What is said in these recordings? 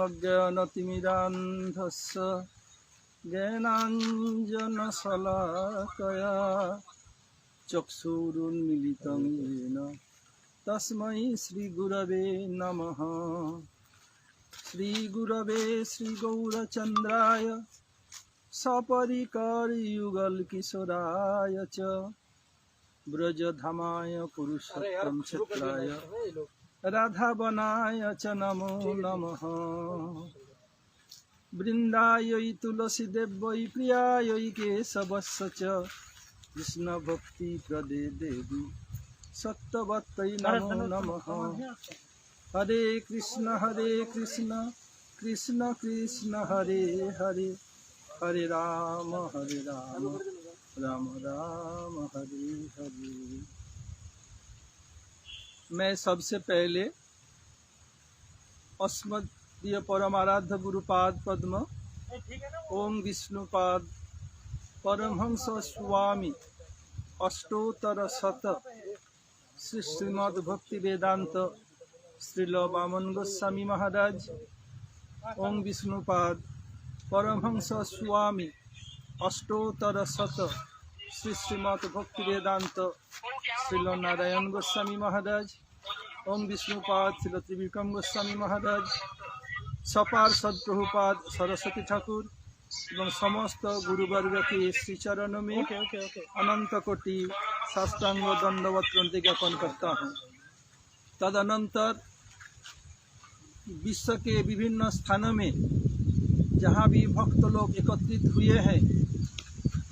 अज्ञानतिमिरान्धस्य ज्ञानाञ्जनशलाकया चक्षुरुन्मीलितं येन तस्मै श्रीगुरवे नमः। श्रीगुरवे श्रीगौरचन्द्राय सपरिकरयुगलकिशोराय च ब्रजधामाय पुरुषोत्तम क्षेत्राय राधावनाय च नमो नमः। वृन्दायै तुलसीदेव्यै प्रियायै केशवस्य च कृष्णभक्तिप्रदे देवी सत्यवत्यै नमो नमः। हरे कृष्ण कृष्ण कृष्ण हरे हरे, हरे राम राम राम हरे हरे। मैं सबसे पहले अस्मदीय परमाराध्य गुरुपाद पद्म ओम विष्णुपाद परमहंस स्वामी अष्टोत्तर शत श्रीमद् भक्ति वेदांत श्रील वामन गोस्वामी महाराज ओम विष्णुपाद परमहंस स्वामी अष्टोत्तर शत श्रीमद् भक्ति वेदांत श्रील नारायण गोस्वामी महाराज ओम विष्णुपाद श्रील त्रिविक्रम गोस्वामी महाराज सपार्षद प्रभुपाद सरस्वती ठाकुर एवं समस्त गुरुवर्ग के श्री चरणों में अनंत कोटि साष्टांग दंडवत प्रणति ज्ञापन करता हूँ। तदनंतर विश्व के विभिन्न स्थानों में जहाँ भी भक्त लोग एकत्रित हुए हैं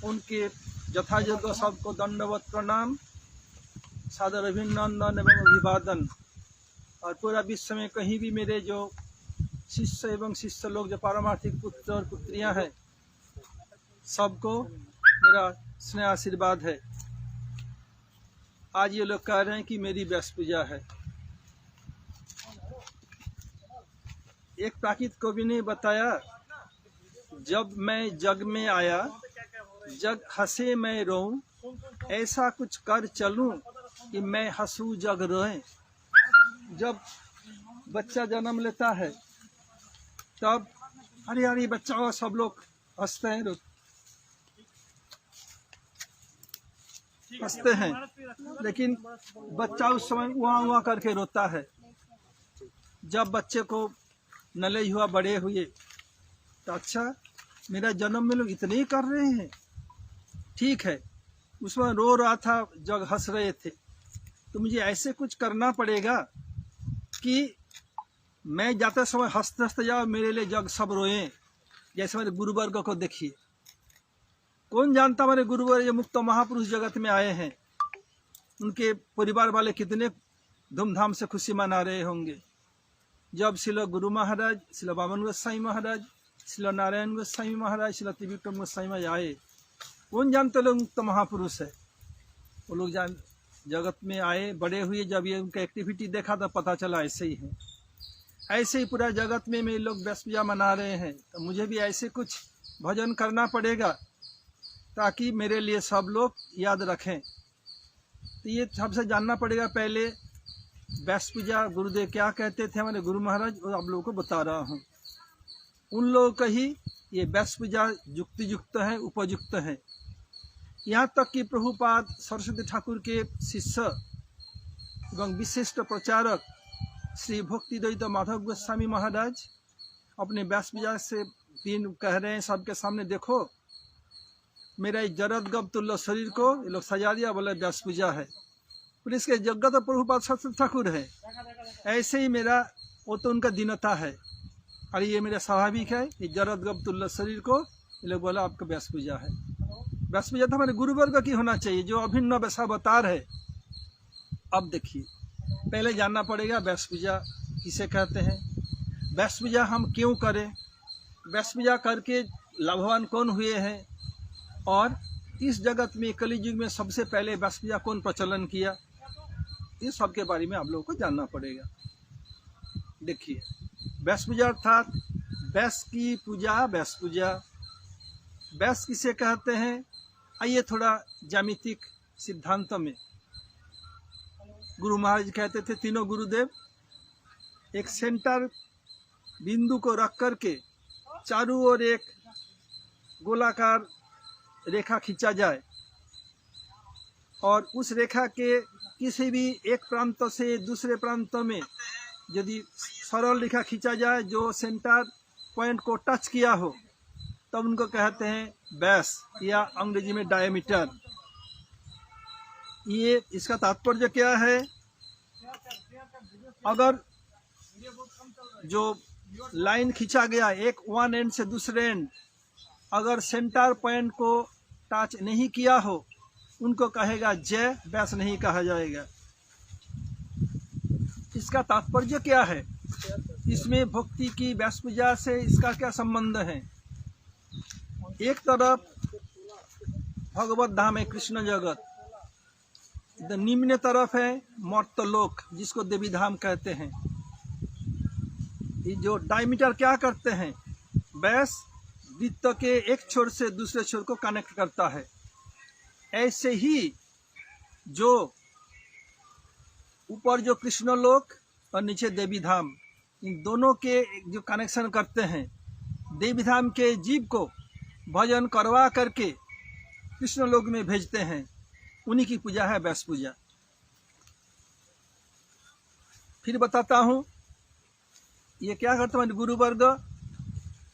उनके यथायोग्य सबको दंडवत प्रणाम, सादर अभिनंदन एवं अभिवादन। और पूरा विश्व में कहीं भी मेरे जो शिष्य एवं शिष्य लोग जो पारमार्थिक पुत्र और पुत्रियां हैं सबको मेरा स्नेह आशीर्वाद है। आज ये लोग कह रहे हैं कि मेरी व्यास पूजा है। एक प्राकृत कवि ने बताया, जब मैं जग में आया जग हंसे मैं रोऊं, ऐसा कुछ कर चलूं कि मैं हंसू जग रोए। जब बच्चा जन्म लेता है तब अरे अरे बच्चा हो सब लोग हंसते हैं, लेकिन बच्चा उस समय वहाँ वहाँ करके रोता है। जब बच्चे को नले हुआ बड़े हुए तो अच्छा मेरा जन्म में लोग इतने ही कर रहे हैं, ठीक है। उसमें रो रहा था जग हंस रहे थे, तो मुझे ऐसे कुछ करना पड़ेगा कि मैं जाते समय हंसते हंसते जाओ, मेरे लिए जग सब रोए। जैसे मेरे गुरुवर्ग को देखिए, कौन जानता मेरे गुरुवर्ग ये मुक्त महापुरुष जगत में आए हैं, उनके परिवार वाले कितने धूमधाम से खुशी मना रहे होंगे। जब श्रील गुरु महाराज, श्रील वामन गोस्वामी महाराज, श्रील नारायण गोस्वामी महाराज, श्रील त्रिविक्रम गोस्वामी महाराज आए, कौन जानते लोग मुक्त महापुरुष है। वो लोग जगत में आए, बड़े हुए, जब ये उनका एक्टिविटी देखा तो पता चला ऐसे ही है। ऐसे ही पूरा जगत में मेरे लोग व्यास पूजा मना रहे हैं, तो मुझे भी ऐसे कुछ भजन करना पड़ेगा ताकि मेरे लिए सब लोग याद रखें। तो ये सबसे जानना पड़ेगा पहले व्यास पूजा गुरुदेव क्या कहते थे हमारे गुरु महाराज, और आप लोगों को बता रहा हूँ। उन लोगों का ही ये व्यास पूजा युक्तियुक्त है, उपयुक्त है। यहाँ तक कि प्रभुपाद सरस्वती ठाकुर के शिष्य एवं विशिष्ट प्रचारक श्री भक्तिद्वैत माधव गोस्वामी महाराज अपने व्यास पूजा से तीन कह रहे हैं सबके सामने, देखो मेरा जरद गब तुल्य शरीर को ये लोग सजा दिया, बोले व्यास पूजा है। फिर इसके जगत प्रभुपाद सरस्वती ठाकुर है। ऐसे ही मेरा वो तो उनका दीनता है, और ये मेरा स्वाभाविक है। ये जरद गब तुल्य शरीर को ये लोग बोला आपका व्यास पूजा है। व्यास पूजा तो हमारे गुरुवर्ग की होना चाहिए जो अभिन्न वैसावतार है। अब देखिए, पहले जानना पड़ेगा व्यास पूजा किसे कहते हैं, व्यास पूजा हम क्यों करें, व्यास पूजा करके लाभवान कौन हुए हैं, और इस जगत में कलियुग में सबसे पहले व्यास पूजा कौन प्रचलन किया, इस सब के बारे में आप लोगों को जानना पड़ेगा। देखिए, व्यास पूजा अर्थात व्यास की पूजा, व्यास पूजा। व्यास किसे कहते हैं, आइए थोड़ा ज्यामितिक सिद्धांत में। गुरु महाराज कहते थे तीनों गुरुदेव एक सेंटर बिंदु को रख करके चारों ओर एक गोलाकार रेखा खींचा जाए और उस रेखा के किसी भी एक प्रांत से दूसरे प्रांत में यदि सरल रेखा खींचा जाए जो सेंटर पॉइंट को टच किया हो तब उनको कहते हैं बेस या अंग्रेजी में डायमीटर। ये इसका तात्पर्य क्या है? अगर जो लाइन खींचा गया एक वन एंड से दूसरे एंड अगर सेंटर पॉइंट को टच नहीं किया हो उनको कहेगा जय, बेस नहीं कहा जाएगा। इसका तात्पर्य क्या है? इसमें भक्ति की व्यास पूजा से इसका क्या संबंध है? एक तरफ भगवत धाम है कृष्ण जगत, निम्न तरफ है मर्तलोक जिसको देवी धाम कहते हैं। ये जो डायमीटर क्या करते हैं? व्यास वृत्त के एक छोर से दूसरे छोर को कनेक्ट करता है। ऐसे ही जो ऊपर जो कृष्ण लोक और नीचे देवी धाम, इन दोनों के जो कनेक्शन करते हैं, देवी धाम के जीव को भजन करवा करके कृष्ण लोक में भेजते हैं, उन्हीं की पूजा है व्यास पूजा। फिर बताता हूँ ये क्या करते हैं गुरु वर्ग।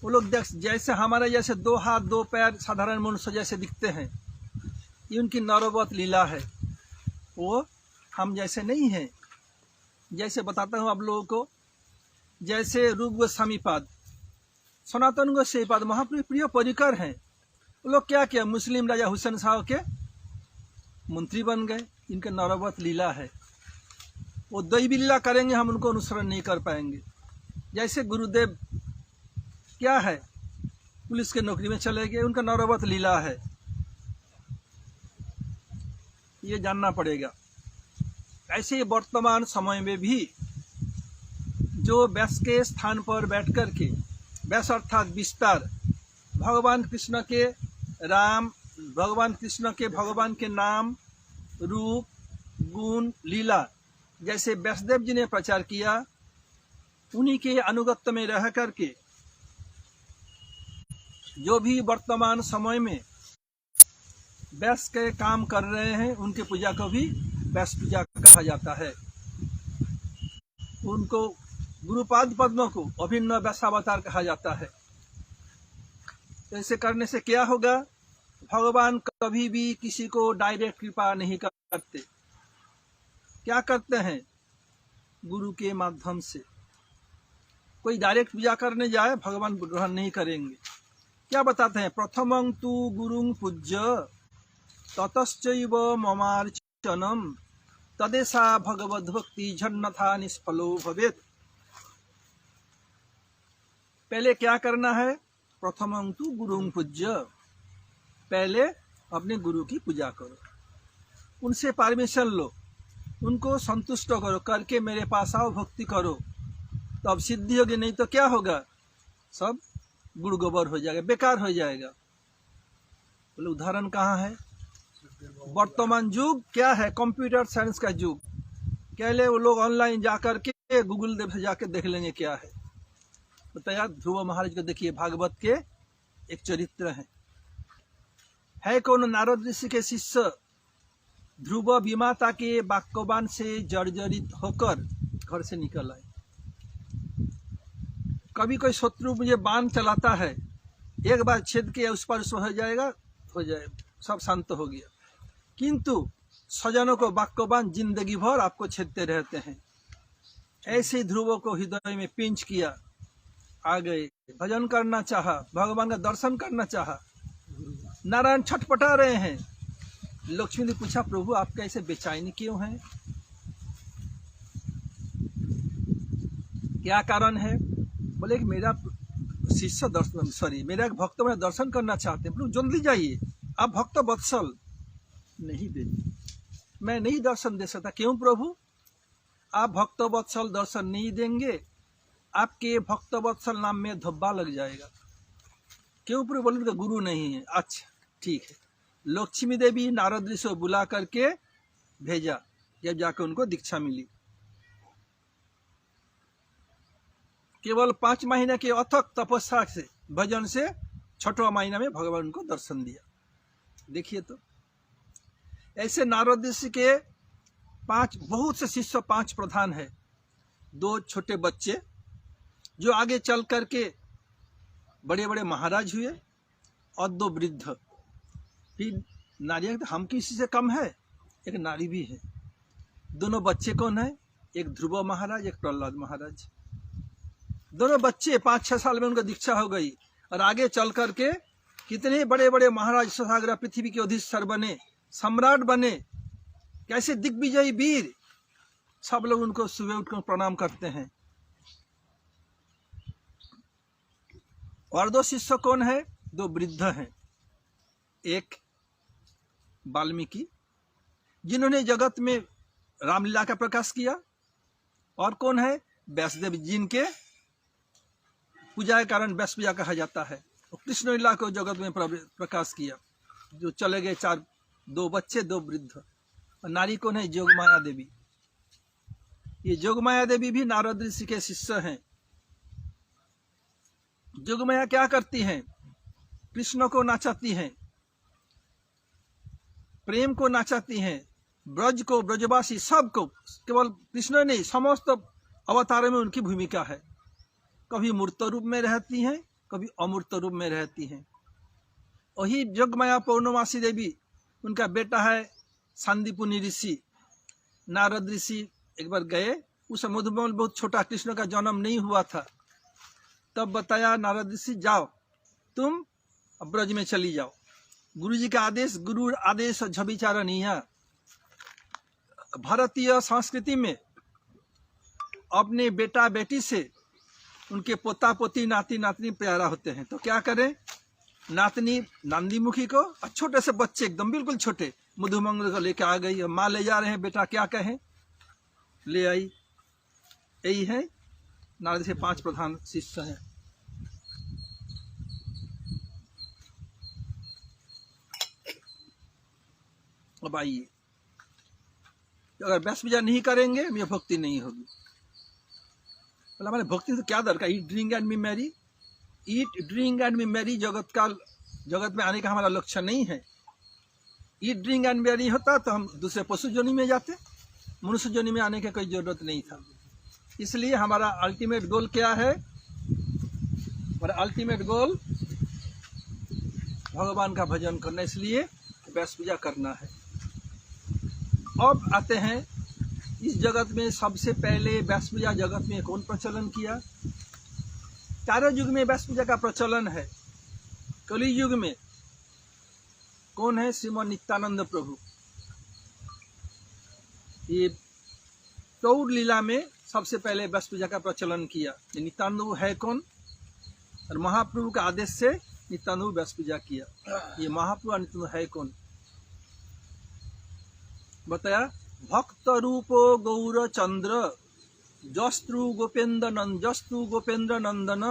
वो लोग जैसे हमारे जैसे दो हाथ दो पैर साधारण मनुष्य जैसे दिखते हैं, ये उनकी नरवत लीला है। वो हम जैसे नहीं हैं। जैसे बताता हूँ आप लोगों को, जैसे रूप गोस्वामी पाद, सनातन गोस्वामी पाद महाप्रिय परिकर हैं। वो लोग क्या किया? मुस्लिम राजा हुसैन शाह के मंत्री बन गए। इनके नरवत लीला है। वो दैवी लीला करेंगे, हम उनको अनुसरण नहीं कर पाएंगे। जैसे गुरुदेव क्या है, पुलिस के नौकरी में चले गए, उनका नरवत लीला है। ये जानना पड़ेगा। ऐसे वर्तमान समय में भी जो व्यास के स्थान पर बैठ कर के, व्यास अर्थात विस्तार, भगवान कृष्ण के राम, भगवान कृष्ण के भगवान के नाम, रूप, गुण, लीला जैसे व्यासदेव जी ने प्रचार किया, उन्हीं के अनुगत्य में रह करके जो भी वर्तमान समय में व्यास के काम कर रहे हैं, उनके पूजा को भी व्यास पूजा कहा जाता है। उनको गुरुपाद पद्म को अभिन्न व्यासावतार कहा जाता है। तो ऐसे करने से क्या होगा? भगवान कभी भी किसी को डायरेक्ट कृपा नहीं करते। क्या करते हैं? गुरु के माध्यम से। कोई डायरेक्ट पूजा करने जाए, भगवान ग्रहण नहीं करेंगे। क्या बताते हैं? प्रथमं तु गुरुं पूज्य ततश्चैव ममार्चनम तदेशा भगवद भक्ति झन्नथा निष्फलो भवेत्। पहले क्या करना है? प्रथमं तु गुरुं पूज्य, पहले अपने गुरु की पूजा करो, उनसे परमिशन लो, उनको संतुष्ट करो, करके मेरे पास आओ, भक्ति करो, तो अब सिद्धि होगी। नहीं तो क्या होगा? सब गुड़ गोबर हो जाएगा, बेकार हो जाएगा। बोले उदाहरण कहाँ है? वर्तमान युग क्या है? कंप्यूटर साइंस का युग। पहले वो लोग ऑनलाइन जाकर के गूगल देव से जाकर देख लेंगे क्या है। बताया ध्रुव महाराज को देखिए, भागवत के एक चरित्र है कौन? नारद ऋषि के शिष्य ध्रुव विमाता के वाक्यवान से जर्जरित होकर घर से निकल आए। कभी कोई शत्रु मुझे बाण चलाता है, एक बार छेद के उस पर हो जाएगा, सब शांत हो गया। किंतु स्वजनों को वाक्यवान जिंदगी भर आपको छेदते रहते हैं। ऐसे ध्रुव को हृदय में पिंच किया, आ गए, भजन करना चाहा, भगवान का दर्शन करना चाहा। नारायण छटपटा रहे हैं। लक्ष्मी ने पूछा, प्रभु आप कैसे बेचैन क्यों हैं? क्या कारण है? बोले कि मेरा शिष्य मेरा भक्त मेरा दर्शन करना चाहते हैं। प्रभु जल्दी जाइए, आप भक्त वत्सल नहीं दे, मैं नहीं दर्शन दे सकता। क्यों प्रभु? आप भक्त वत्सल दर्शन नहीं देंगे, आपके भक्त वत्सल नाम में धब्बा लग जाएगा। क्यों प्रभु? बोले गुरु नहीं है। अच्छा ठीक है। लक्ष्मी देवी नारद ऋषि को बुला करके भेजा, जब जाकर उनको दीक्षा मिली। केवल 5 महीने के अथक तपस्या से, भजन से 6वां महीना में भगवान को दर्शन दिया। देखिए तो ऐसे नारद ऋषि के 5 बहुत से शिष्य, 5 प्रधान है, 2 छोटे बच्चे जो आगे चल करके बड़े बड़े महाराज हुए, और 2 वृद्ध। फिर नारियां हम किसी से कम है, एक नारी भी है। दोनों बच्चे कौन है? एक ध्रुव महाराज, एक प्रहलाद महाराज। दोनों बच्चे 5-6 साल में उनको दीक्षा हो गई, और आगे चल करके कितने बड़े बड़े महाराज, सागर पृथ्वी के अधिष्ठान बने, सम्राट बने, कैसे दिग्विजयी वीर। सब लोग उनको सुबह उठकर प्रणाम करते हैं। और 2 शिष्य कौन है? 2 वृद्ध हैं। एक वाल्मीकि, जिन्होंने जगत में रामलीला का प्रकाश किया, और कौन है? व्यासदेव, जिनके पूजा के कारण व्यास पूजा कहा जाता है। तो कृष्ण लीला को जगत में प्रकाश किया। जो चले गए 2 बच्चे, 2 वृद्ध। और नारी कौन है? जोगमाया देवी। ये जोगमाया देवी भी नारद ऋषि के शिष्य हैं। जोगमाया क्या करती हैं? कृष्ण को नाचाती हैं, प्रेम को नाचाती हैं, ब्रज को, ब्रजवासी सबको, केवल कृष्ण नहीं, समस्त अवतारों में उनकी भूमिका है। कभी मूर्त रूप में रहती हैं, कभी अमूर्त रूप में रहती हैं। वही जोगमाया पौर्णमासी देवी, उनका बेटा है सांदीपुनि ऋषि। नारद ऋषि एक बार गए, उस मधुबन बहुत छोटा, कृष्ण का जन्म नहीं हुआ था। तब बताया नारद ऋषि, जाओ तुम ब्रज में चली जाओ। गुरु जी का आदेश, गुरु आदेश झबिचारणीय। भारतीय संस्कृति में अपने बेटा बेटी से उनके पोता पोती, नाती नातनी प्यारा होते हैं। तो क्या करें? नातनी नंदीमुखी को, और छोटे से बच्चे एकदम बिल्कुल छोटे मधुमंगल को लेकर आ गई। और माँ ले जा रहे हैं, बेटा क्या कहें, ले आई। यही है नारद से 5 प्रधान शिष्य हैं। अब आइए, अगर व्यास पूजा नहीं करेंगे, ये भक्ति नहीं होगी। बोला हमारे भक्ति तो क्या दरकार? Eat drink and B Mary, eat drink and B Mary जगत में आने का हमारा लक्ष्य नहीं है। ईट ड्रिंक एंड मैरी होता तो हम दूसरे पशु जोनि में जाते, मनुष्य जोनि में आने की कोई जरूरत नहीं था। इसलिए हमारा अल्टीमेट गोल क्या है? हमारा अल्टीमेट गोल भगवान का भजन करना, इसलिए व्यास पूजा करना है। अब आते हैं, इस जगत में सबसे पहले व्यास पूजा जगत में कौन प्रचलन किया? 4 युग में व्यास पूजा का प्रचलन है। कली युग में कौन है? श्रीमन नित्यानंद प्रभु। ये गौर लीला में सबसे पहले व्यास पूजा का प्रचलन किया। ये नित्यानंद है कौन? और महाप्रभु के आदेश से नित्यानंद व्यास पूजा किया। ये महाप्रभु नित्यानंद है कौन? बताया, भक्त रूपो गौर चंद्र जस्तु गोपेंद्र नंदन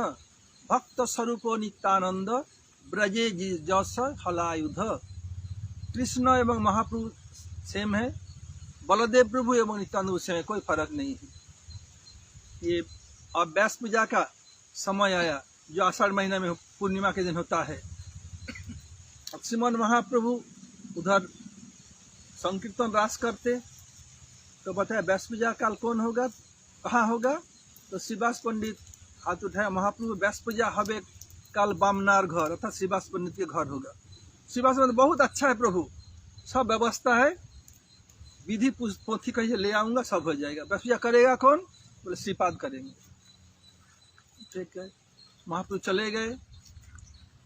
भक्त स्वरूपो नित्यानंद ब्रजे जस हलायुध। कृष्ण एवं महाप्रभु सेम है, बलदेव प्रभु एवं नित्यानंद सेम है, कोई फर्क नहीं है। ये अब व्यास पूजा का समय आया, जो आषाढ़ महीना में पूर्णिमा के दिन होता है। अब श्रीमन महाप्रभु उधर संकीर्तन रास करते, तो बताया व्यास पूजा काल कौन होगा, कहाँ होगा? तो श्रीवास पंडित हाथ उठाया, महाप्रभु व्यास पूजा हवे काल बामनार घर, अर्थात श्रीवास पंडित के घर होगा। श्रीवास पंडित बहुत अच्छा है प्रभु, सब व्यवस्था है, विधि पोथी कहीं ले आऊंगा, सब हो जाएगा। व्यास पूजा करेगा कौन? बोले श्रीपाद करेंगे। ठीक है, महाप्रभु चले गए।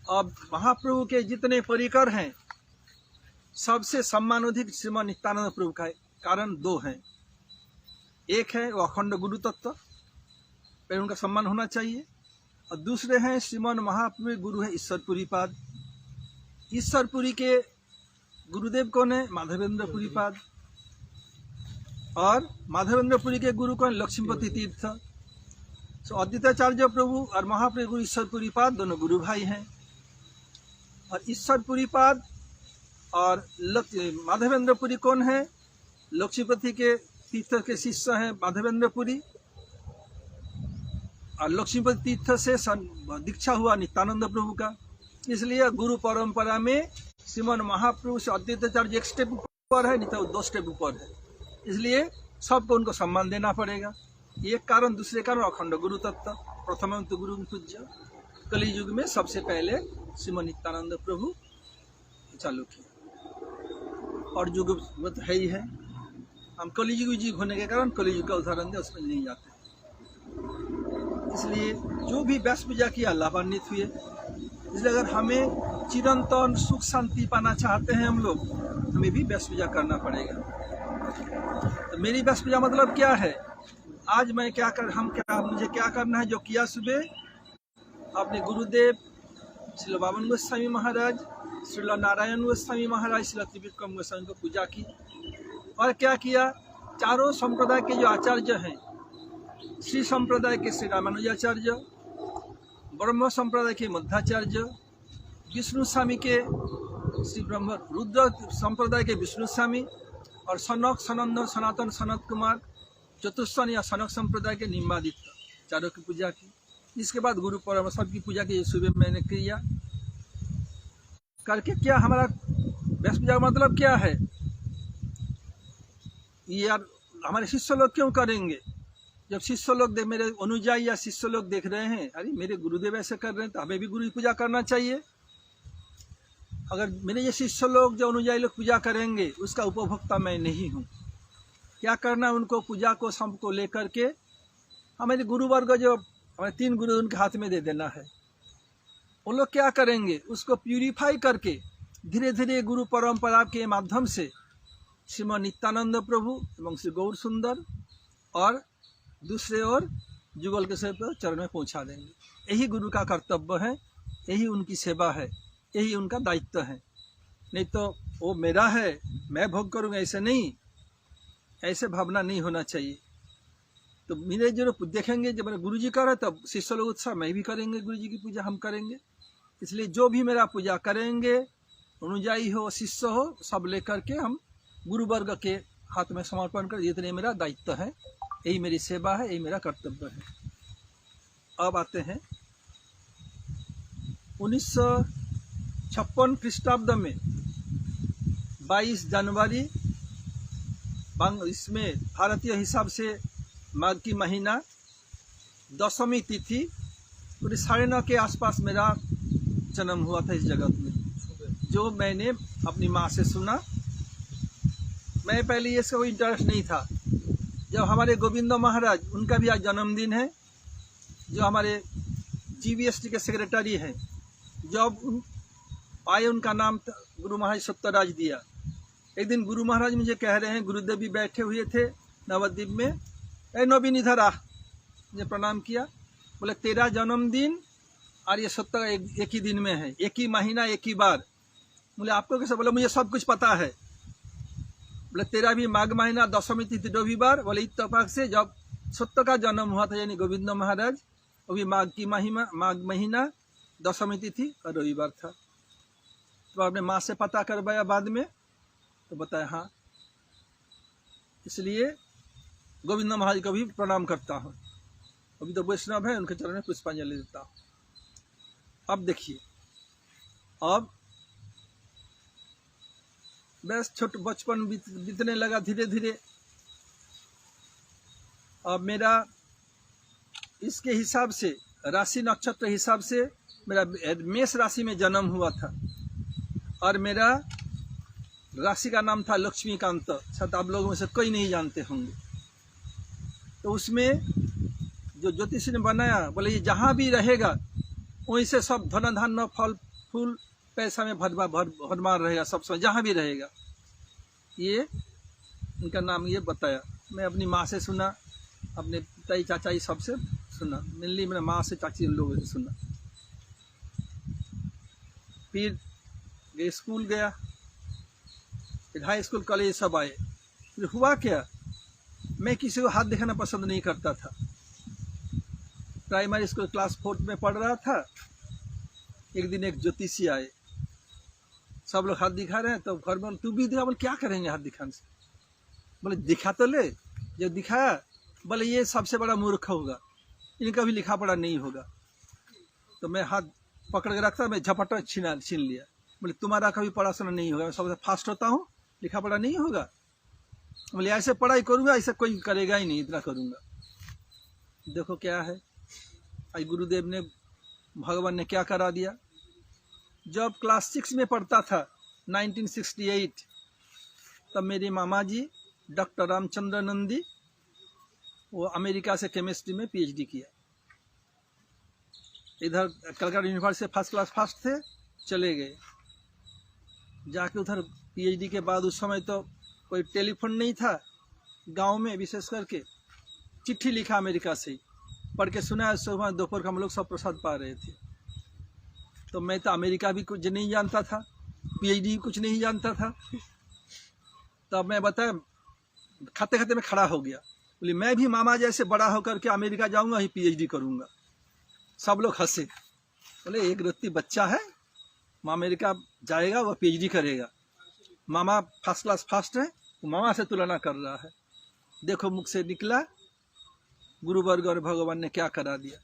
अब महाप्रभु के जितने परिकर हैं, सबसे सम्मानाधिक श्रीमन नित्यानंद प्रभु का है। कारण 2 हैं। एक है वो अखंड गुरु तत्व, पर उनका सम्मान होना चाहिए, और दूसरे हैं श्रीमन महाप्रभु गुरु है ईश्वरपुरी पाद। ईश्वरपुरी के गुरुदेव कौन है? माधवेंद्रपुरी पाद। और माधवेंद्रपुरी के गुरु कौन? लक्ष्मीपति तीर्थ। तो अद्वैताचार्य प्रभु और महाप्रभु गुरु ईश्वरपुरी पाद दोनों गुरु भाई हैं। और ईश्वरपुरी पाद और माधवेंद्रपुरी कौन है? लक्ष्मीपति के तीर्थ के शिष्य हैं माधवेंद्रपुरी। और लक्ष्मीपति तीर्थ से दीक्षा हुआ नित्यानंद प्रभु का। इसलिए गुरु परंपरा में श्रीमन महाप्रभु से अद्वैताचार्य एक स्टेप ऊपर है, नहीं तो 2 स्टेप ऊपर है। इसलिए सबको उनको सम्मान देना पड़ेगा। एक कारण, दूसरे कारण अखंड गुरु तत्व, प्रथम तो गुरु पूज्य। कली युग में सबसे पहले श्रीमन नित्यानंद प्रभु चालू किया और युग तो है ही है। हम कलियुग युग होने के कारण कलियुग का उदाहरण दे, उसमें नहीं जाते। इसलिए जो भी व्यास पूजा किया लाभान्वित हुए। इसलिए अगर हमें चिरंतन सुख शांति पाना चाहते हैं हम लोग, हमें भी व्यास पूजा करना पड़ेगा। तो मेरी व्यास पूजा मतलब क्या है? आज मैं मुझे क्या करना है? जो किया सुबह अपने गुरुदेव श्रील बामन गोस्वामी महाराज, श्रील नारायण गोस्वामी महाराज, श्रील त्रिविक्रम गोस्वामी को पूजा की। और क्या किया? चारों संप्रदाय के जो आचार्य हैं, श्री संप्रदाय के श्री रामानुजाचार्य, ब्रह्म संप्रदाय के मध्वाचार्य, विष्णु स्वामी के श्री ब्रह्म रुद्र संप्रदाय के विष्णु स्वामी, और सनक सनंद सनातन सनत कुमार चतुस्सन या सनक संप्रदाय के निम्बादित्य, चारों की पूजा की। इसके बाद गुरु परम सबकी पूजा की सुबह मैंने किया करके। क्या हमारा व्यास पूजा का मतलब क्या है? ये यार हमारे शिष्य लोग क्यों करेंगे? जब शिष्य लोग मेरे अनुयायी या शिष्य लोग देख रहे हैं, अरे मेरे गुरुदेव ऐसे कर रहे हैं तो हमें भी गुरु की पूजा करना चाहिए। अगर मेरे ये शिष्य लोग जो अनुयायी लोग पूजा करेंगे, उसका उपभोक्ता मैं नहीं हूँ। क्या करना, उनको पूजा को सबको लेकर के हमारे गुरुवर्ग जो हमारे 3 गुरु उनके हाथ में दे देना है। उन लोग क्या करेंगे? उसको प्यूरिफाई करके धीरे धीरे गुरु परंपरा के माध्यम से श्रीमन नित्यानंद प्रभु एवं श्री गौर सुंदर और दूसरे ओर जुगल के चरण में पहुंचा देंगे। यही गुरु का कर्तव्य है, यही उनकी सेवा है, यही उनका दायित्व है। नहीं तो वो मेरा है, मैं भोग करूँगा, ऐसे नहीं, ऐसे भावना नहीं होना चाहिए। तो मेरे जो देखेंगे जब मेरे गुरु जी कर रहे, तब शिष्य लोग उत्साह मैं भी करेंगे, गुरु जी की पूजा हम करेंगे। इसलिए जो भी मेरा पूजा करेंगे, अनुयायी हो शिष्य हो, सब लेकर के हम गुरु वर्ग के हाथ में समर्पण कर, इतने मेरा दायित्व है, यही मेरी सेवा है, यही मेरा कर्तव्य है। अब आते हैं 1956 ख्रीष्टाब्द में 22 जनवरी इसमें भारतीय हिसाब से माघ की महीना 10वीं तिथि पूरे 9:30 के आसपास मेरा जन्म हुआ था इस जगत में, जो मैंने अपनी माँ से सुना। मैं पहले ये सब इंटरेस्ट नहीं था। जब हमारे गोविंद महाराज, उनका भी आज जन्मदिन है, जो हमारे GVST के सेक्रेटरी हैं, जब आए उनका नाम गुरु महाराज सत्यराज दिया। एक दिन गुरु महाराज मुझे कह रहे हैं, गुरुदेव भी बैठे हुए थे नवद्वीप में, ए नवीन इधर आ। मुझे प्रणाम किया, बोले तेरा जन्मदिन और ये सत्तर एक ही दिन में है, एक ही महीना, एक ही बार। बोले आपको कैसे? बोले मुझे सब कुछ पता है। बोले तेरा भी माघ महीना 10वीं तिथि रविवार। बोले इत्तेफाक से जब सत्य का जन्म हुआ था, यानी गोविंद महाराज, वो भी माघ महीना 10वीं तिथि और रविवार था। तो आपने माँ से पता करवाया बाद में, तो बताया हाँ। इसलिए गोविंद महाराज को भी प्रणाम करता हूँ। अभी तो वैष्णव है, उनके चरण में पुष्पांजलि देता हूँ। अब देखिए, अब बस छोटे बचपन बीतने लगा धीरे धीरे। अब मेरा इसके हिसाब से, राशि नक्षत्र हिसाब से मेरा मेष राशि में जन्म हुआ था, और मेरा राशि का नाम था लक्ष्मीकांत। शायद आप लोगों में से कोई नहीं जानते होंगे। तो उसमें जो ज्योतिषी ने बनाया, बोले ये जहाँ भी रहेगा वहीं से सब धन धान्य फल फूल पैसा में भरमार रहेगा, सब समय जहाँ भी रहेगा। ये उनका नाम ये बताया। मैं अपनी माँ से सुना, अपने पिताई चाचाई सबसे सुना, मेनली मेरा माँ से चाची उन लोगों से सुना। फिर स्कूल गया, फिर हाई स्कूल कॉलेज सब आए। फिर हुआ क्या, मैं किसी को हाथ दिखाना पसंद नहीं करता था। प्राइमरी स्कूल क्लास 4 में पढ़ रहा था। एक दिन एक ज्योतिषी आए, सब लोग हाथ दिखा रहे हैं, तो घर में तू भी दिखा। बोले क्या करेंगे हाथ दिखाने से? बोले दिखा तो ले। जब दिखाया, बोले ये सबसे बड़ा मूर्ख होगा, इनका भी लिखा पढ़ा नहीं होगा। तो मैं हाथ पकड़ के रखता, मैं झपटा छीन लिया। बोले तुम्हारा कभी पढ़ा सुना नहीं होगा, मैं सबसे फास्ट होता हूँ, लिखा पढ़ा नहीं होगा। बोले ऐसे पढ़ाई करूँगा, ऐसा कोई करेगा ही नहीं, इतना करूँगा। देखो क्या है, आज गुरुदेव ने, भगवान ने क्या करा दिया। जब क्लास 6 में पढ़ता था 1968, तब मेरे मामा जी डॉक्टर रामचंद्र नंदी, वो अमेरिका से केमिस्ट्री में PhD किया। इधर कलकत्ता यूनिवर्सिटी से फर्स्ट क्लास फर्स्ट थे, चले गए जाके उधर PhD के बाद। उस समय तो कोई टेलीफोन नहीं था गांव में, विशेष करके चिट्ठी लिखा अमेरिका से ही, पढ़ के सुना। सुबह दोपहर का हम लोग सब प्रसाद पा रहे थे। तो मैं तो अमेरिका भी कुछ नहीं जानता था, PhD कुछ नहीं जानता था। तब मैं बताया, खाते खाते में खड़ा हो गया। बोले मैं भी मामा जैसे बड़ा होकर के अमेरिका जाऊंगा, ही PhD करूंगा। सब लोग हंसे, बोले एक रत्ती बच्चा है, अमेरिका जाएगा, वह PhD करेगा। मामा फर्स्ट क्लास फर्स्ट है, वो मामा से तुलना कर रहा है। देखो मुख से निकला, गुरुवर्ग और भगवान ने क्या करा दिया।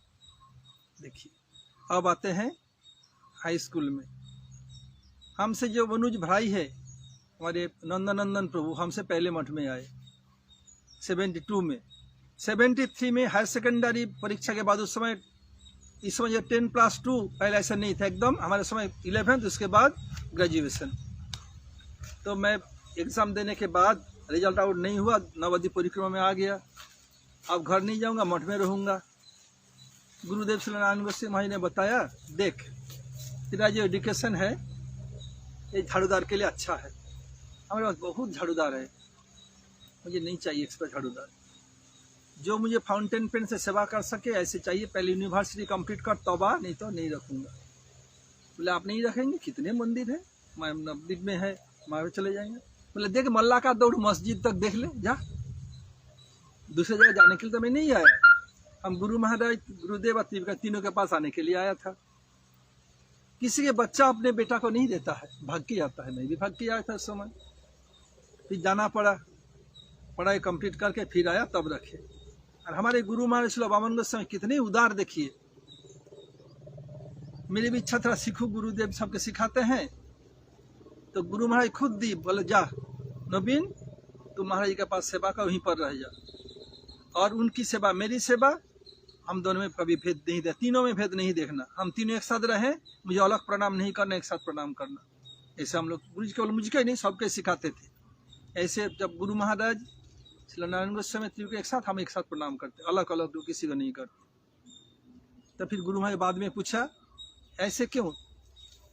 देखिए, अब आते हैं हाई स्कूल में। हमसे जो मनुज भाई है, हमारे नंदन प्रभु, हमसे पहले मठ में आए 72 में। 73 में हायर सेकेंडरी परीक्षा के बाद, उस समय, इस समय 10+2, पहले ऐसा नहीं था एकदम। हमारे समय 11th, उसके बाद ग्रेजुएशन। तो मैं एग्ज़ाम देने के बाद रिजल्ट आउट नहीं हुआ, नवद्वीप परिक्रमा में आ गया। अब घर नहीं जाऊंगा, मठ में रहूंगा। गुरुदेव श्री नारायण गोस्वामी महाराज ने बताया, देख तेरा जो एजुकेशन है ये झाड़ूदार के लिए अच्छा है। हमारे पास बहुत झाड़ूदार है, मुझे नहीं चाहिए एक्स्ट्रा झाड़ूदार। जो मुझे फाउंटेन पेन से सेवा कर सके ऐसे चाहिए। पहले यूनिवर्सिटी कंप्लीट कर, तौबा, नहीं तो नहीं रखूंगा। बोले आप नहीं रखेंगे? कितने मंदिर है, नवद्वीप में है, वहाँ चले जाएंगे। बोले देख मल्ला का दौड़ मस्जिद तक देख ले, जा, दूसरे जगह जाने के लिए तो मैं नहीं आया। हम गुरु महाराज, गुरुदेव और तीनों तीनों के पास आने के लिए आया था। किसी के बच्चा अपने बेटा को नहीं देता है, भाग के आता है। मैं भी भाग के आया था उस समय, फिर जाना पड़ा, पढ़ाई कंप्लीट करके फिर आया, तब रखे। और हमारे गुरु महाराज श्री वामन गोस्वामी कितने उदार, देखिए। मेरी भी इच्छा था सीखू, गुरुदेव सबके सिखाते हैं। तो गुरु महाराज खुद दी, बोले जा नवीन, तुम महाराज जी के पास सेवा का, वहीं पर रह जा। और उनकी सेवा, मेरी सेवा, हम दोनों में कभी भेद नहीं दे, तीनों में भेद नहीं देखना। हम तीनों एक साथ रहें, मुझे अलग प्रणाम नहीं करना, एक साथ प्रणाम करना। ऐसे हम लोग गुरु जी केवल मुझे ही नहीं, सबके सिखाते थे। ऐसे जब गुरु महाराज श्री नारायण गोस्वामी के एक साथ, हम एक साथ प्रणाम करते, अलग अलग तो किसी को नहीं करते। तो फिर गुरु महाराज बाद में पूछा, ऐसे क्यों?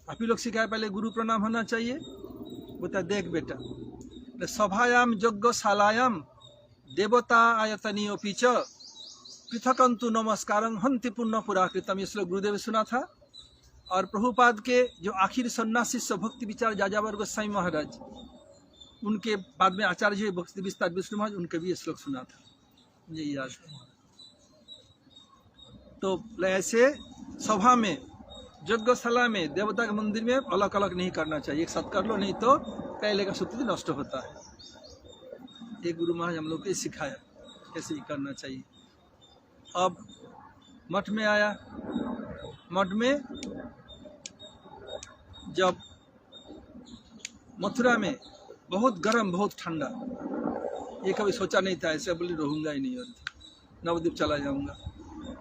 आप ही लोग सिखाए पहले गुरु प्रणाम होना चाहिए। बोलता देख बेटा, सभायाम यज्ञशालायाम देवता आयतनीयोपि च पृथकंतु नमस्कारं हन्ति पुण्य पुराकृतम। ये श्लोक गुरुदेव सुना था। और प्रभुपाद के जो आखिर सन्यासी भक्ति विचार जाजावर गोस्वामी महाराज, उनके बाद में आचार्य जी भक्ति विस्तार विष्णु महाराज, उनके भी ये श्लोक सुना था, मुझे याद है। तो ऐसे सभा में, यज्ञशाला में, देवता के मंदिर में अलग अलग नहीं करना चाहिए, एक साथ कर लो, नहीं तो पहले का सूत्र नष्ट होता है। ये गुरु महाराज हम लोग को सिखाया कैसे ही करना चाहिए। अब मठ में आया। मठ में जब मथुरा में बहुत गर्म, बहुत ठंडा, ये कभी सोचा नहीं था ऐसे, बोले रहूंगा ही नहीं, और नवद्वीप चला जाऊंगा,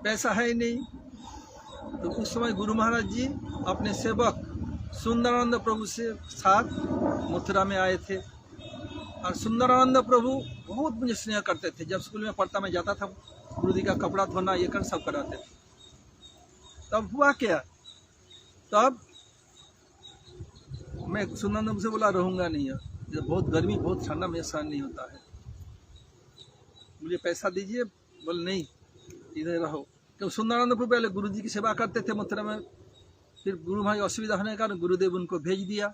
पैसा है ही नहीं। तो उस समय गुरु महाराज जी अपने सेवक सुंदरानंद प्रभु से साथ मथुरा में आए थे। और सुंदरानंद प्रभु बहुत मुझे स्नेह करते थे। जब स्कूल में पढ़ता, मैं जाता था, गुरु जी का कपड़ा धोना, ये कर सब कराते थे। तब हुआ क्या, तब मैं सुंदरानंद से बोला रहूंगा नहीं, जब बहुत गर्मी, बहुत ठंडा, मुझे सहन नहीं होता है, मुझे पैसा दीजिए। बोले नहीं, इधर रहो। क्योंकि सुंदरानंद प्रभु पहले गुरु जी की सेवा करते थे मथुरा में। फिर गुरु महाराज असुविधा होने के कारण गुरुदेव उनको भेज दिया।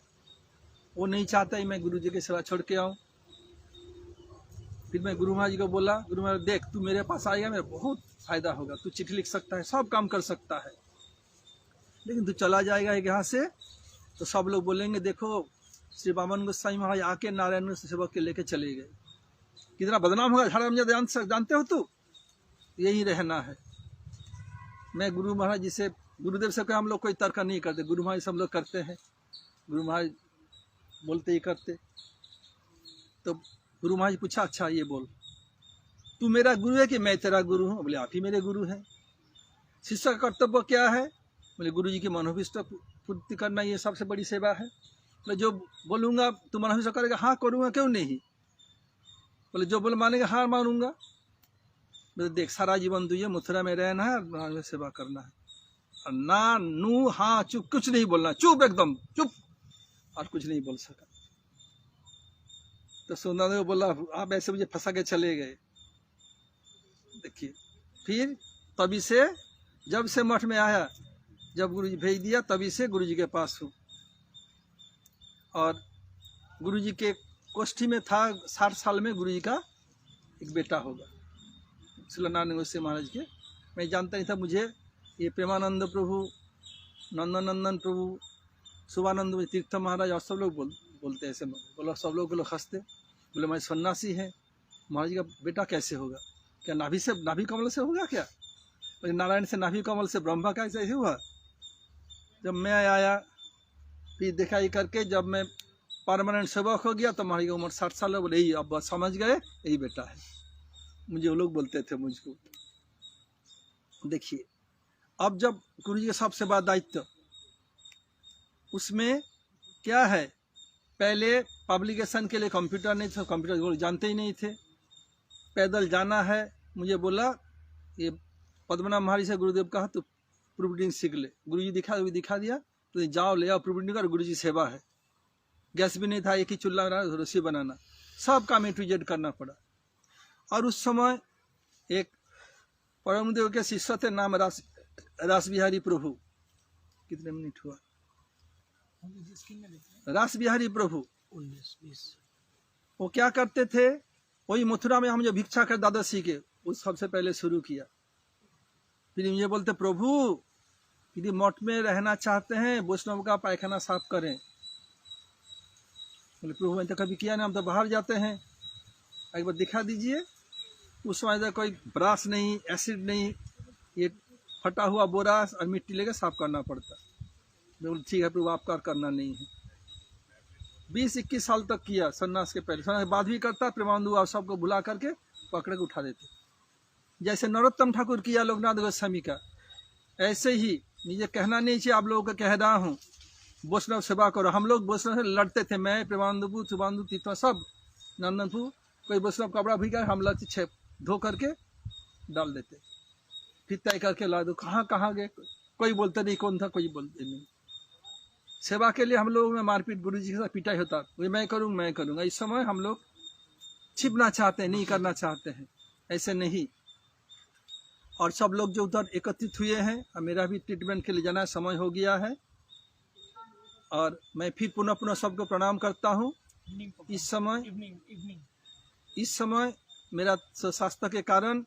वो नहीं चाहता ही मैं गुरु जी की सेवा छोड़ के आऊँ। फिर मैं गुरु महाराज जी को बोला, गुरु महाराज देख, तू मेरे पास आएगा, मेरा बहुत फायदा होगा, तू चिट्ठी लिख सकता है, सब काम कर सकता है, लेकिन तू चला जाएगा यहाँ से तो सब लोग बोलेंगे देखो श्री वामन गोस्वामी महाराज आके नारायण सेवक के लेके चले गए, कितना बदनाम होगा, झाड़ा जानते हो तू, यही रहना है। मैं गुरु महाराज जी से, गुरुदेव से हम लोग कोई तर्क नहीं करते, गुरु महाराज से हम लोग करते हैं, गुरु महाराज बोलते ही करते। तो गुरु महाराज पूछा, अच्छा ये बोल, तू मेरा गुरु है कि मैं तेरा गुरु हूँ? बोले आप ही मेरे गुरु हैं। शिष्य का कर्तव्य क्या है? बोले गुरु जी की मनोभीष्ट पूर्ति करना, ये सबसे बड़ी सेवा है। बोले जो बोलूँगा तू मनोभीष्ट करेगा? हाँ करूँगा, क्यों नहीं। बोले जो बोल मानेगा? हाँ मानूंगा। बोले देख, सारा जीवन तुझे मथुरा में रहना है और सेवा करना है, और ना नू हाँ चुप, कुछ नहीं बोलना, चुप एकदम चुप, और कुछ नहीं बोल सका। तो सोनादेव बोला आप ऐसे मुझे फंसा के चले गए। देखिए फिर तभी से, जब से मठ में आया, जब गुरुजी भेज दिया, तभी से गुरुजी के पास हूँ। और गुरुजी के कोष्ठी में था, 60 साल में गुरुजी का एक बेटा होगा, शिलानंद गोस्वामी महाराज के। मैं जानता नहीं था, मुझे ये प्रेमानंद प्रभु, नंदनंदन प्रभु, शुभानंद तीर्थ महाराज और सब लोग बोलते ऐसे, बोला सब लोग हंसते। बोले मैं सन्यासी है, महाराज का बेटा कैसे होगा? क्या नाभि से, नाभि कमल से होगा क्या? नारायण से नाभि कमल से ब्रह्मा का ऐसे हुआ। जब मैं आया फिर देखा ये करके, जब मैं परमानेंट सेवक हो गया तो महाराज की उम्र 60 साल है। बोले यही अब समझ गए, यही बेटा है। मुझे वो लोग बोलते थे मुझको। देखिए अब जब गुरु जी के सबसे बड़ा दायित्व, उसमें क्या है, पहले पब्लिकेशन के लिए कंप्यूटर नहीं था, कंप्यूटर जानते ही नहीं थे। पैदल जाना है, मुझे बोला ये पद्मनाभ महाराज से गुरुदेव कहा तो प्रूफ रीडिंग सीख ले। गुरुजी दिखा दिया, तो जाओ ले आओ प्रूफ रीडिंग कर, गुरुजी सेवा है। गैस भी नहीं था, एक ही चूल्हा रहा, रसोई बनाना, सब काम A-to-Z करना पड़ा। और उस समय एक परमदेव के शिष्य थे, नाम रास बिहारी प्रभु। कितने मिनट हुआ? रास बिहारी प्रभु 19-20। वो क्या करते थे, वही मथुरा में हम जो भिक्षा कर द्वादशी के, उस सबसे पहले शुरू किया। फिर मुझे बोलते प्रभु यदि मठ में रहना चाहते हैं, वैष्णव का पायखाना साफ करें। बोले प्रभु मैंने तो कभी किया नहीं, हम तो बाहर जाते हैं, एक बार दिखा दीजिए। उस समय कोई ब्रश नहीं, एसिड नहीं, ये फटा हुआ बोरास और मिट्टी लेकर साफ करना पड़ता। बोले ठीक है प्रभु, आपका करना नहीं है। 20-21 साल तक किया, सन्यास के पहले। सन्यास के बाद भी करता, प्रेमानंद आप सबको बुला करके पकड़ के उठा देते। जैसे नरोत्तम ठाकुर किया लोकनाथ गोस्वामी का, ऐसे ही मुझे कहना नहीं चाहिए, आप लोगों को कह रहा हूँ, वैष्णव सेवा करो। हम लोग वैष्णव से लड़ते थे, मैं प्रेमानंदपु, शुभानंदु, तीर्थ सब, नंदनपुर, कोई वैष्णव कपड़ा भी हम लड़ते, धो करके डाल देते, फिर तय करके ला दो। कहाँ गए, कोई बोलते नहीं कौन था, कोई बोलते नहीं। सेवा के लिए हम लोग में मारपीट, गुरु जी के साथ पिटाई होता, मैं करूँगा। इस समय हम लोग छिपना चाहते हैं, नहीं करना चाहते हैं, ऐसे नहीं। और सब लोग जो उधर एकत्रित हुए हैं, और मेरा भी ट्रीटमेंट के लिए जाना समय हो गया है, और मैं फिर पुनः सबको प्रणाम करता हूँ। इस समय मेरा स्वास्थ्य के कारण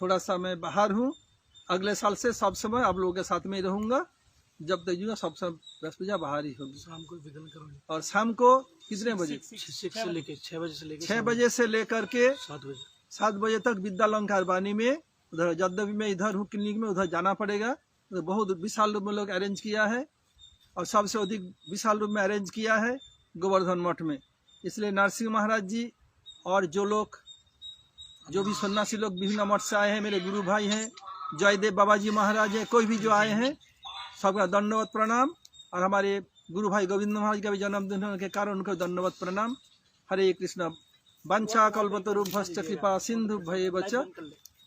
थोड़ा सा मैं बाहर हूँ। अगले साल से सब समय आप लोगों के साथ में ही रहूँगा, जब तक जीऊँगा सब समय बृहस्पति पूजा बाहर ही होगी। शाम को विघन करोगे? और शाम को कितने बजे? 6 बजे से लेकर के 7 बजे तक विद्यालंकार वाणी में, उधर यद्यपि मैं इधर हूँ क्लिनिक में, उधर जाना पड़ेगा। तो बहुत विशाल रूप में लोग अरेंज किया है, और सबसे अधिक विशाल रूप में अरेंज किया है गोवर्धन मठ में। इसलिए नरसिंह महाराज जी और जो भी सन्यासी लोग विभिन्न मठ से आए हैं, मेरे गुरु भाई हैं, जयदेव बाबा जी महाराज हैं, कोई भी जो आए हैं, सबका दंडवत प्रणाम। और हमारे गुरु भाई गोविंद महाराज का भी जन्मदिन होने के कारण उनको दंडवत प्रणाम। हरे कृष्ण। वंशा कल्पतरुभ्यश्च कृपा सिंधु भयेवच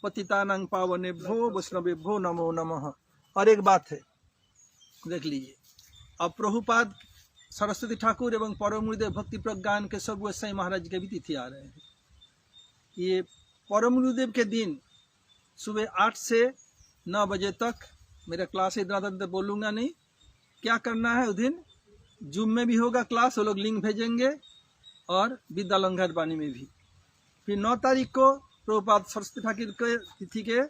पतितानां पावनेभ्यो वैष्णवेभ्यो नमो नमः। और एक बात है, देख लीजिए, अब प्रभुपाद सरस्वती ठाकुर एवं परम गुरुदेव भक्ति प्रज्ञान के सब गोस्वामी महाराज के भी तिथि आ रहे हैं। ये परम गुरुदेव के दिन सुबह 8 से 9 बजे तक मेरा क्लास है, इधर बोलूँगा नहीं। क्या करना है उस दिन, जूम में भी होगा क्लास, वो लोग लिंक भेजेंगे, और विद्यालंकार वाणी में भी। फिर 9 तारीख को प्रभुपाद सरस्वती ठाकुर के तिथि के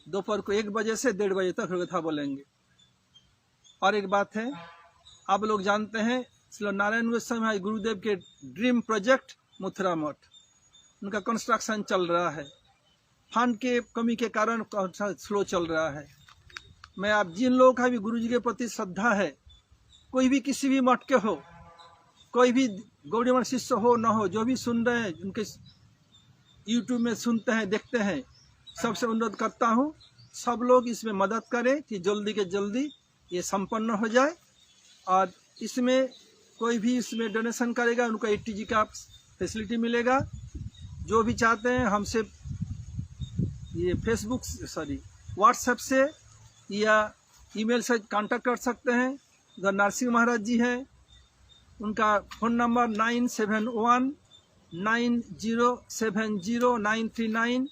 दोपहर को 1 बजे से 1:30 बजे तक कथा बोलेंगे। और एक बात है, आप लोग जानते हैं श्री नारायण गोस्वामी गुरुदेव के ड्रीम प्रोजेक्ट मथुरा मठ, उनका कंस्ट्रक्शन चल रहा है। फंड के कमी के कारण स्लो चल रहा है। मैं आप जिन लोगों का भी गुरु जी के प्रति श्रद्धा है, कोई भी किसी भी मठ के हो, कोई भी गौड़ी मठ शिष्य हो न हो, जो भी सुन रहे हैं, उनके यूट्यूब में सुनते हैं देखते हैं, सबसे अनुरोध करता हूँ सब लोग इसमें मदद करें कि जल्दी के जल्दी ये संपन्न हो जाए। और इसमें कोई भी इसमें डोनेशन करेगा उनको 80G का फैसिलिटी मिलेगा। जो भी चाहते हैं हमसे ये व्हाट्सएप से या ईमेल से कांटेक्ट कर सकते हैं। उधर नरसिंह महाराज जी हैं, उनका फ़ोन नंबर 9719070939।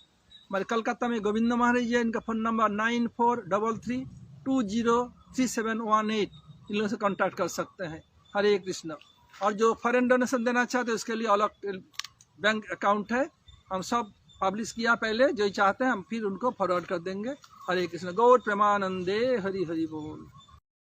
हमारे कलकत्ता में गोविंद महाराज जी है, इनका फ़ोन नंबर 9433203718। इन लोगों से कांटेक्ट कर सकते हैं। हरे कृष्ण। और जो फॉरेन डोनेशन देना चाहते हैं उसके लिए अलग बैंक अकाउंट है, हम सब पब्लिश किया पहले, जो चाहते हैं हम फिर उनको फॉरवर्ड कर देंगे। हरे कृष्ण। गौर प्रेमानंदे। हरि हरि बोल।